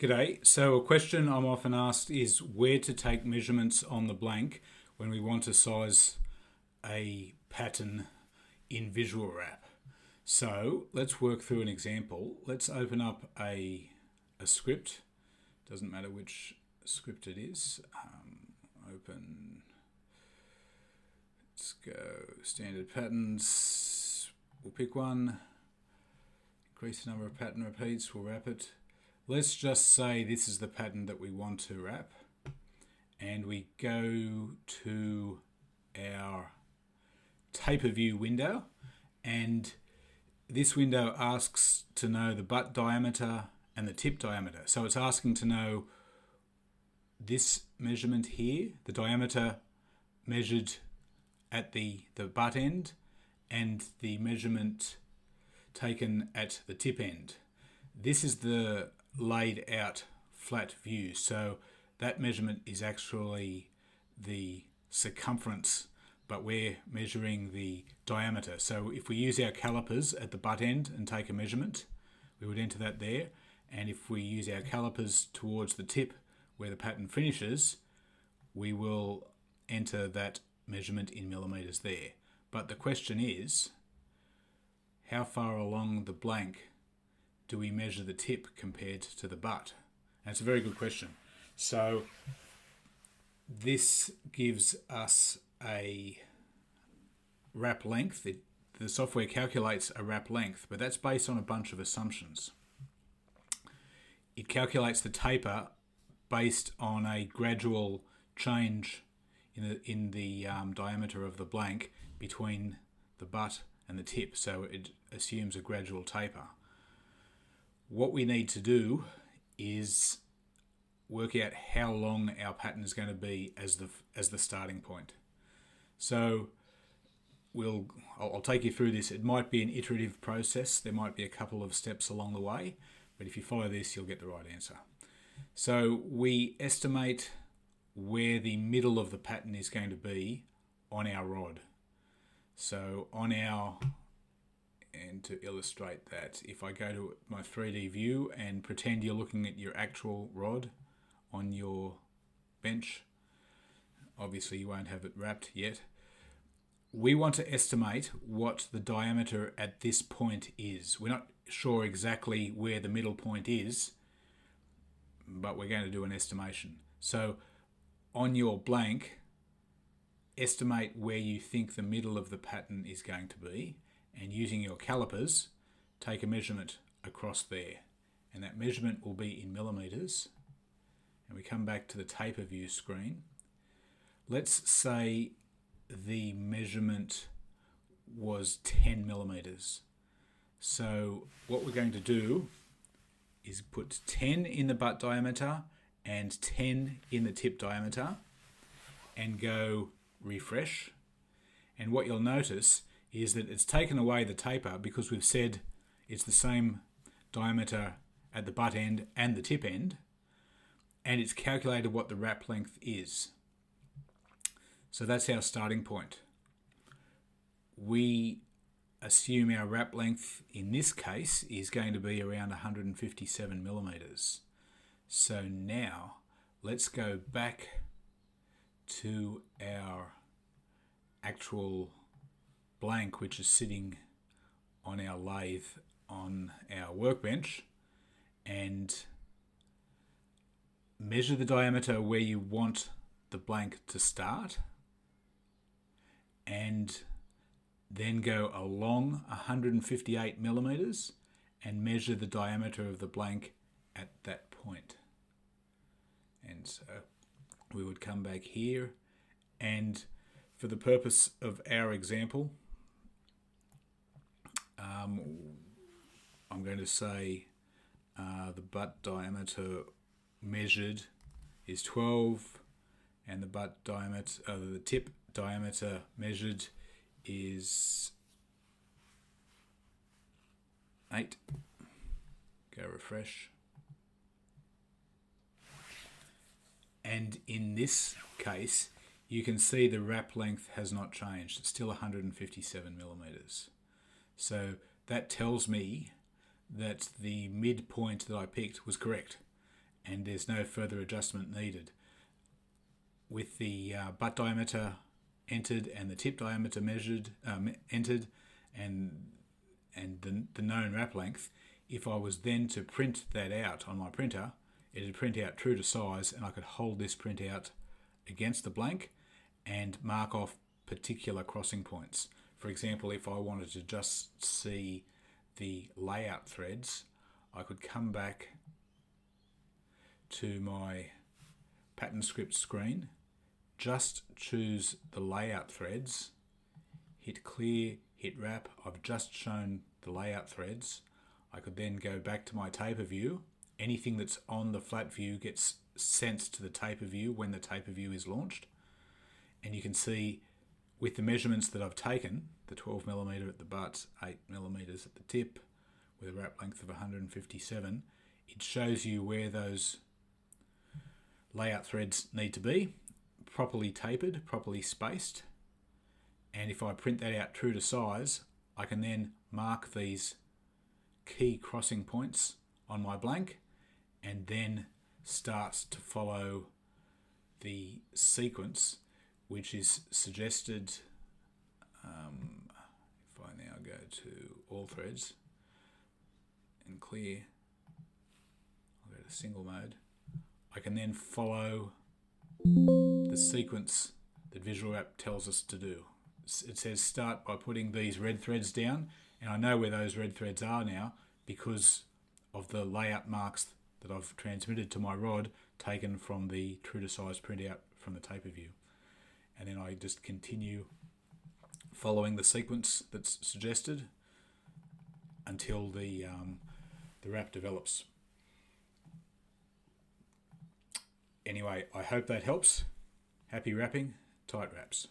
G'day. So a question I'm often asked is where to take measurements on the blank when we want to size a pattern in VisualWRAP. So let's work through an example. Let's open up a script. Doesn't matter which script it is. Open. Let's go standard patterns. We'll pick one. Increase the number of pattern repeats. We'll wrap it. Let's just say this is the pattern that we want to wrap, and we go to our taper view window, and this window asks to know the butt diameter and the tip diameter. So it's asking to know this measurement here, the diameter measured at the butt end, and the measurement taken at the tip end. This is the laid out flat view, so that measurement is actually the circumference, but we're measuring the diameter. So if we use our calipers at the butt end and take a measurement, we would enter that there, and if we use our calipers towards the tip where the pattern finishes, we will enter that measurement in millimeters there. But the question is, how far along the blank do we measure the tip compared to the butt? And it's a very good question. So this gives us a wrap length. The software calculates a wrap length, but that's based on a bunch of assumptions. It calculates the taper based on a gradual change in the diameter of the blank between the butt and the tip. So it assumes a gradual taper. What we need to do is work out how long our pattern is going to be as the starting point. So I'll take you through this. It might be an iterative process. There might be a couple of steps along the way, but if you follow this, you'll get the right answer. So we estimate where the middle of the pattern is going to be on our rod. So and to illustrate that, if I go to my 3D view and pretend you're looking at your actual rod on your bench, obviously you won't have it wrapped yet. We want to estimate what the diameter at this point is. We're not sure exactly where the middle point is, but we're going to do an estimation. So on your blank, estimate where you think the middle of the pattern is going to be, and using your calipers, take a measurement across there. And that measurement will be in millimeters. And we come back to the taper view screen. Let's say the measurement was 10 millimeters. So what we're going to do is put 10 in the butt diameter and 10 in the tip diameter and go refresh. And what you'll notice is that it's taken away the taper because we've said it's the same diameter at the butt end and the tip end, and it's calculated what the wrap length is. So that's our starting point. We assume our wrap length in this case is going to be around 157 millimeters. So now let's go back to our actual blank, which is sitting on our lathe on our workbench, and measure the diameter where you want the blank to start, and then go along 158 millimeters and measure the diameter of the blank at that point. And so we would come back here, and for the purpose of our example, I'm going to say the butt diameter measured is 12, and the butt diameter, the tip diameter measured is 8. Go refresh. And in this case, you can see the wrap length has not changed. It's still 157 millimeters. So that tells me that the midpoint that I picked was correct. and there's no further adjustment needed. With the butt diameter entered and the tip diameter measured, entered, and the known wrap length, if I was then to print that out on my printer, it would print out true to size, and I could hold this print out against the blank and mark off particular crossing points. For example, if I wanted to just see the layout threads, I could come back to my pattern script screen, just choose the layout threads, hit clear, hit wrap. I've just shown the layout threads. I could then go back to my taper view. Anything that's on the flat view gets sent to the taper view when the taper view is launched. And you can see with the measurements that I've taken, the 12mm at the butt, 8mm at the tip, with a wrap length of 157, it shows you where those layout threads need to be, properly tapered, properly spaced. And if I print that out true to size, I can then mark these key crossing points on my blank and then start to follow the sequence which is suggested. If I now go to all threads and clear, I'll go to single mode, I can then follow the sequence that VisualWRAP tells us to do. It says start by putting these red threads down, and I know where those red threads are now because of the layout marks that I've transmitted to my rod taken from the true to size printout from the taper view. And then I just continue following the sequence that's suggested until the wrap develops. Anyway, I hope that helps. Happy wrapping, tight wraps.